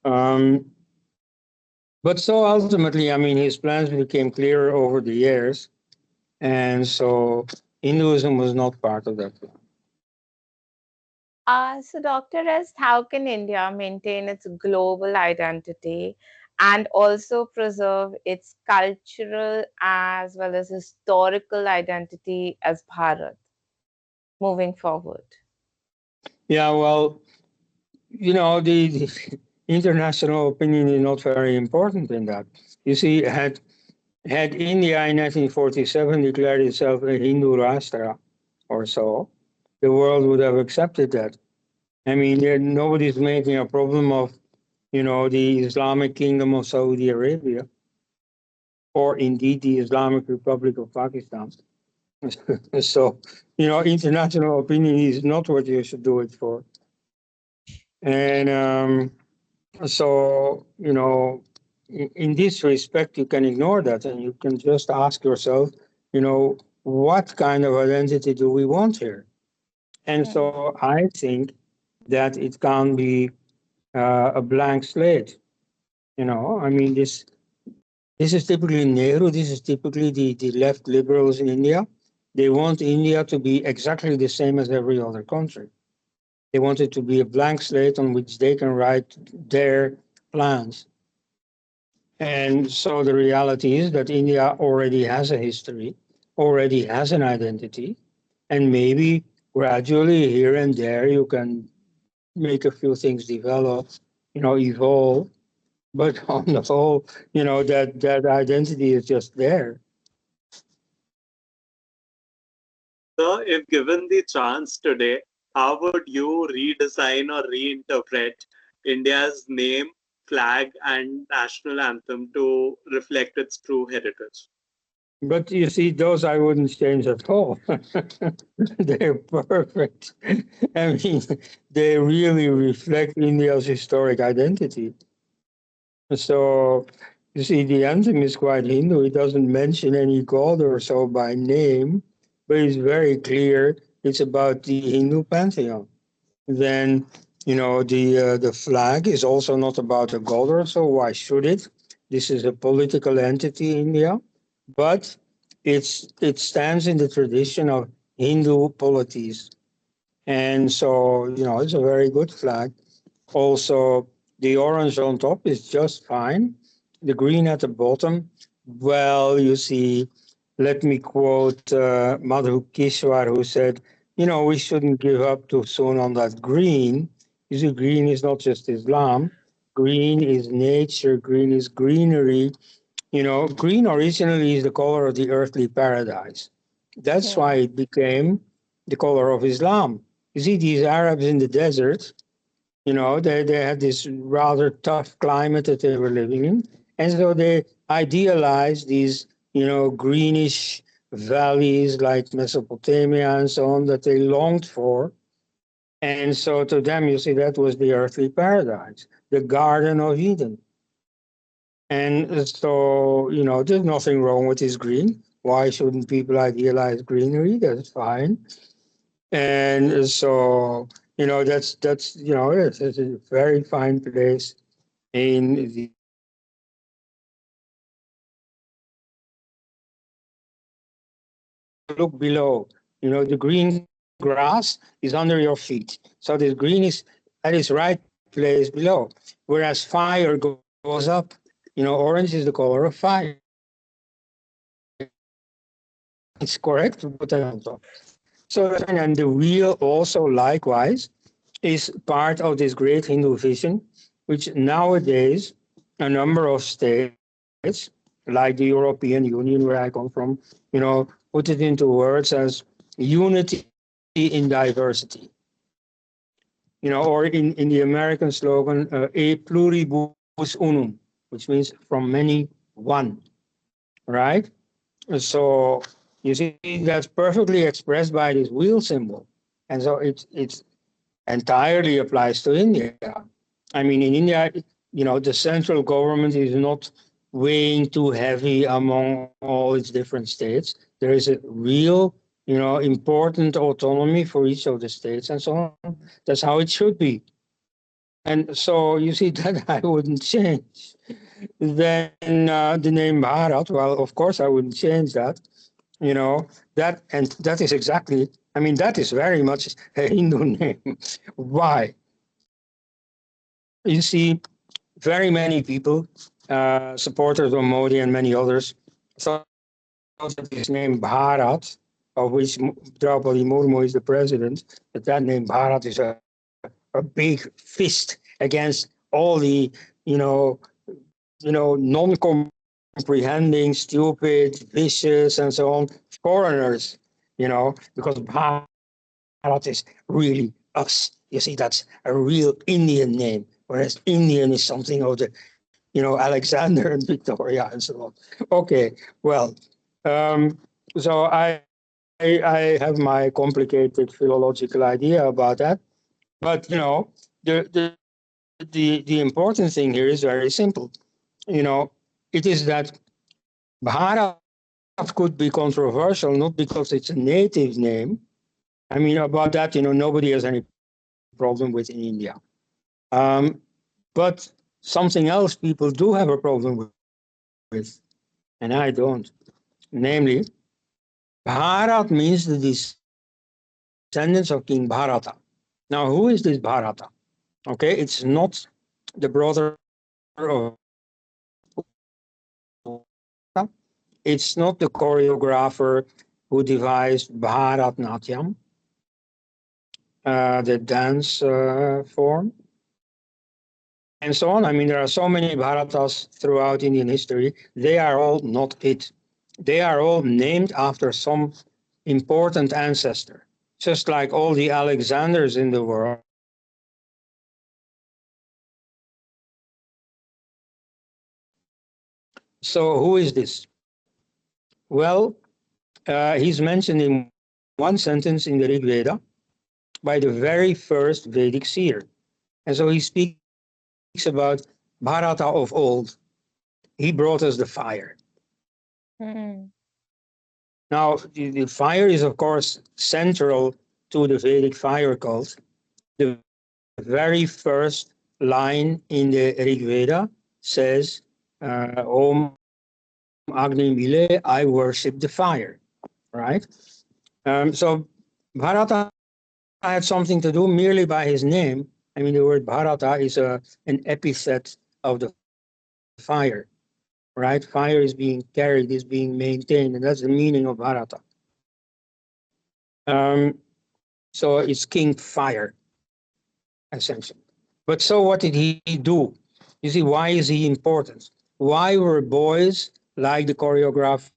Um, but so ultimately, I mean, his plans became clearer over the years. And so Hinduism was not part of that plan. So, Dr. Est, how can India maintain its global identity and also preserve its cultural as well as historical identity as Bharat moving forward? Yeah, well, the international opinion is not very important in that. You see, had India in 1947 declared itself a Hindu Rashtra or so, the world would have accepted that. I mean, nobody's making a problem of, the Islamic Kingdom of Saudi Arabia or indeed the Islamic Republic of Pakistan. So, international opinion is not what you should do it for. And so, in this respect, you can ignore that and you can just ask yourself, what kind of identity do we want here? And so I think that it can't be a blank slate. I mean, this is typically Nehru, this is typically the left liberals in India. They want India to be exactly the same as every other country. They want it to be a blank slate on which they can write their plans. And so the reality is that India already has a history, already has an identity, and maybe gradually here and there you can make a few things develop, evolve. But on the whole, that identity is just there. So, if given the chance today, how would you redesign or reinterpret India's name, flag, and national anthem to reflect its true heritage? But you see, those I wouldn't change at all. They're perfect. I mean, they really reflect India's historic identity. So, you see, the anthem is quite Hindu. It doesn't mention any god or so by name, but it's very clear it's about the Hindu pantheon. Then, the flag is also not about a god or so. Why should it? This is a political entity, India, but it stands in the tradition of Hindu polities. And so, it's a very good flag. Also, the orange on top is just fine. The green at the bottom, well, you see, let me quote Madhu Kishwar, who said, we shouldn't give up too soon on that green. You see, green is not just Islam. Green is nature. Green is greenery. Green originally is the color of the earthly paradise. That's why it became the color of Islam. You see, these Arabs in the desert, they had this rather tough climate that they were living in. And so they idealize these, greenish valleys like Mesopotamia and so on that they longed for. And so to them, you see, that was the earthly paradise, the Garden of Eden. And so, there's nothing wrong with this green. Why shouldn't people idealize greenery? That's fine. And so, it's a very fine place in the look below. The green grass is under your feet. So this green is at its right place below. Whereas fire goes up. Orange is the color of fire. It's correct to put that on top. So, and the wheel also likewise is part of this great Hindu vision, which nowadays a number of states, like the European Union, where I come from, put it into words as unity in diversity. Or in the American slogan, e pluribus unum, which means from many, one, right? So you see, that's perfectly expressed by this wheel symbol. And so it's entirely applies to India. I mean, in India, the central government is not weighing too heavy among all its different states. There is a real, important autonomy for each of the states and so on. That's how it should be. And so you see that I wouldn't change. Then the name Bharat, well, of course I wouldn't change that. That is exactly, that is very much a Hindu name. Why? You see, very many people, supporters of Modi and many others, thought that this name Bharat, of which Draupadi Murmu is the president, that name Bharat is a big fist against all the, non-comprehending, stupid, vicious, and so on foreigners, because Bharat is really us. You see, that's a real Indian name, whereas Indian is something of the, Alexander and Victoria and so on. Okay, well, so I have my complicated philological idea about that, but the important thing here is very simple. It is that Bharat could be controversial not because it's a native name. About that, nobody has any problem with in India. But something else people do have a problem with, and I don't. Namely, Bharat means the descendants of King Bharata. Now, who is this Bharata? Okay, it's not the brother of it's not the choreographer who devised Bharatnatyam, the dance form, and so on. There are so many Bharatas throughout Indian history. They are all not it. They are all named after some important ancestor, just like all the Alexanders in the world are named after some important ancestor. So who is this? Well, he's mentioned in one sentence in the Rig Veda by the very first Vedic seer. And so he speaks about Bharata of old. He brought us the fire. Hmm. Now, the fire is, of course, central to the Vedic fire cult. The very first line in the Rig Veda says, Om Agni Mile, I worship the fire, right? So Bharata had something to do merely by his name. The word Bharata is an epithet of the fire, right? Fire is being carried, is being maintained, and that's the meaning of Bharata. So it's King Fire, essentially. But so what did he do? You see, why is he important? Why were boys like the choreographer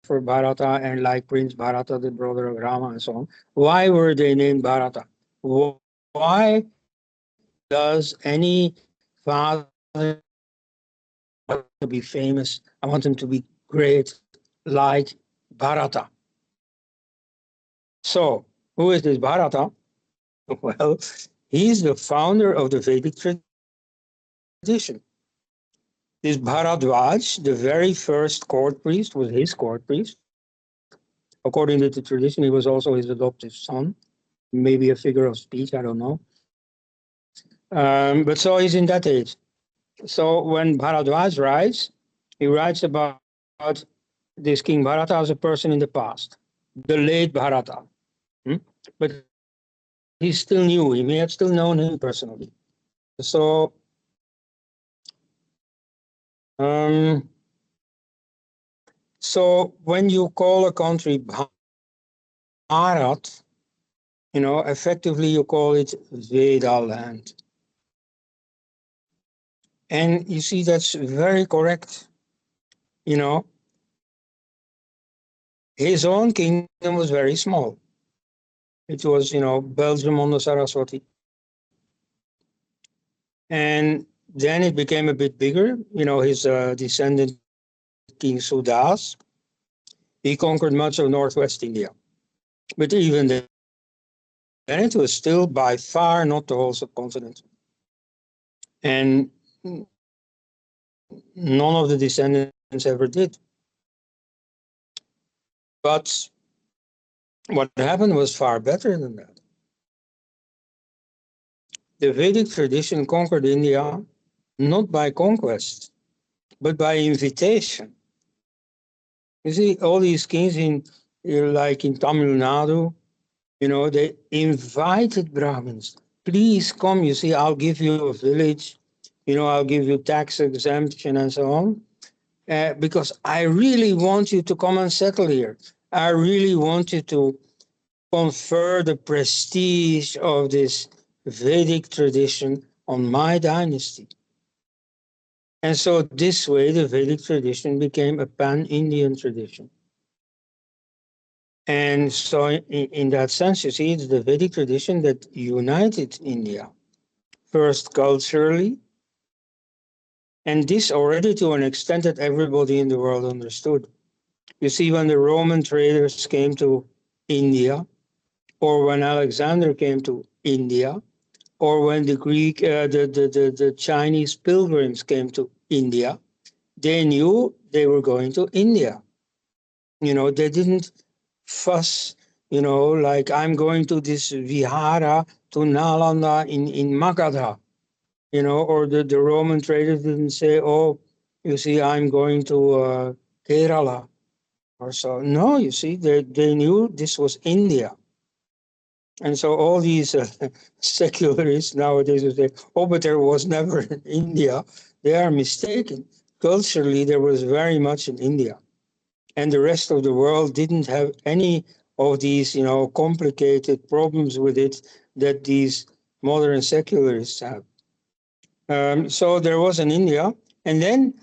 Bharata and like Prince Bharata, the brother of Rama, and so on? Why were they named Bharata? Why does any father in India name his son Bharat? to be famous. I want him to be great, like Bharata. So, who is this Bharata? Well, he's the founder of the Vedic tradition. This Bharadwaj, the very first court priest, was his court priest. According to the tradition, he was also his adoptive son, maybe a figure of speech, I don't know. But so he's in that age. So when Bharadwaj writes, he writes about this King Bharata as a person in the past, the late Bharata. Hmm? But he still knew him, he had still known him personally. So um, so when you call a country Bharat, effectively you call it Veda land. And you see, that's very correct. You know, his own kingdom was very small. It was, Belgium on the Saraswati. And then it became a bit bigger. His descendant, King Sudas, he conquered much of northwest India. But even then, it was still by far not the whole subcontinent. And none of the descendants ever did. But what happened was far better than that. The Vedic tradition conquered India not by conquest, but by invitation. You see, all these kings like in Tamil Nadu, they invited Brahmins. Please come, you see, I'll give you a village, I'll give you tax exemption and so on, because I really want you to come and settle here. I really want you to confer the prestige of this Vedic tradition on my dynasty. And so this way, the Vedic tradition became a pan-Indian tradition. And so in that sense, you see, it's the Vedic tradition that united India, first culturally, and this already to an extent that everybody in the world understood. You see, when the Roman traders came to India, or when Alexander came to India, or when the Chinese pilgrims came to India, they knew they were going to India. They didn't fuss, like I'm going to this Vihara to Nalanda in Magadha, or the Roman traders didn't say, oh, you see, I'm going to Kerala or so. No, you see, they knew this was India. And so all these secularists nowadays will say, oh, but there was never in India. They are mistaken. Culturally, there was very much in India. And the rest of the world didn't have any of these, complicated problems with it that these modern secularists have. So there was in India. And then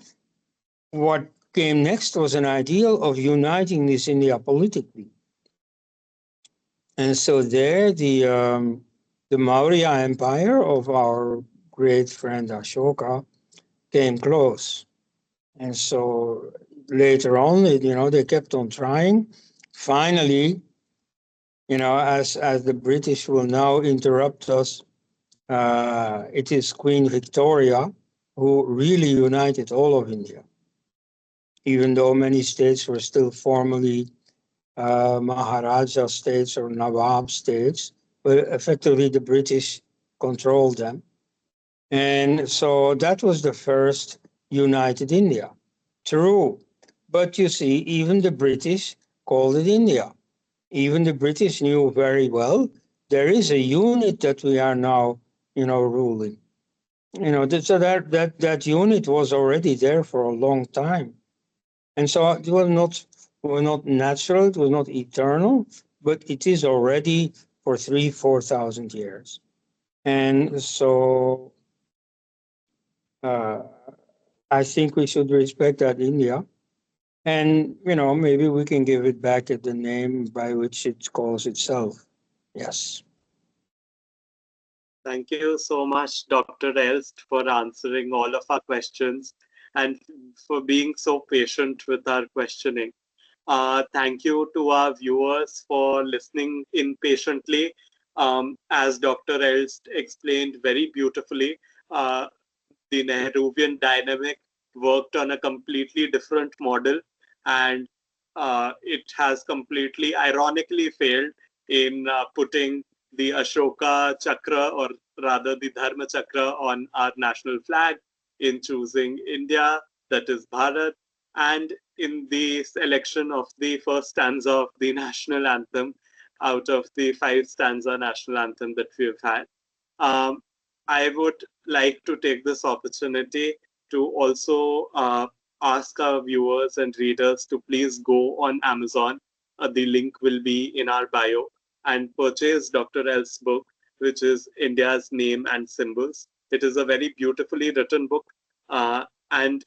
what came next was an ideal of uniting this India politically. And so there, the Maurya Empire of our great friend Ashoka came close. And so later on, they kept on trying. Finally, as the British will now interrupt us, it is Queen Victoria who really united all of India, even though many states were still formally Maharaja states or Nawab states, but effectively the British controlled them. And so that was the first united India. True. But you see, even the British called it India. Even the British knew very well there is a unit that we are now, ruling. So that unit was already there for a long time. And so it was not natural, it was not eternal, but it is already for 4,000 years. And so uh, I think we should respect that India. And, maybe we can give it back the name by which it calls itself. Yes. Thank you so much, Dr. Elst, for answering all of our questions. and for being so patient with our questioning. Thank you to our viewers for listening in patiently. As Dr. Elst explained very beautifully, the Nehruvian dynamic worked on a completely different model, and it has completely ironically failed in putting the Ashoka chakra, or rather the Dharma chakra, on our national flag, in choosing India, that is Bharat, and in the selection of the first stanza of the national anthem out of the five stanza national anthem that we have had. Um, I would like to take this opportunity to also ask our viewers and readers to please go on Amazon. The link will be in our bio, and purchase Dr. L's book, which is India's Name and Symbols. It is a very beautifully written book, and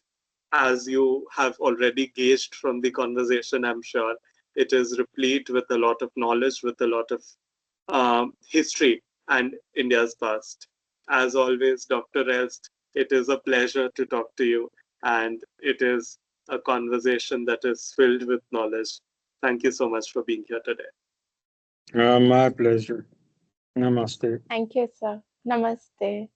as you have already gauged from the conversation, I'm sure it is replete with a lot of knowledge, with a lot of history and India's past. As always, Dr. Elst, it is a pleasure to talk to you, and it is a conversation that is filled with knowledge. Thank you so much for being here today. My pleasure. Namaste. Thank you, sir. Namaste.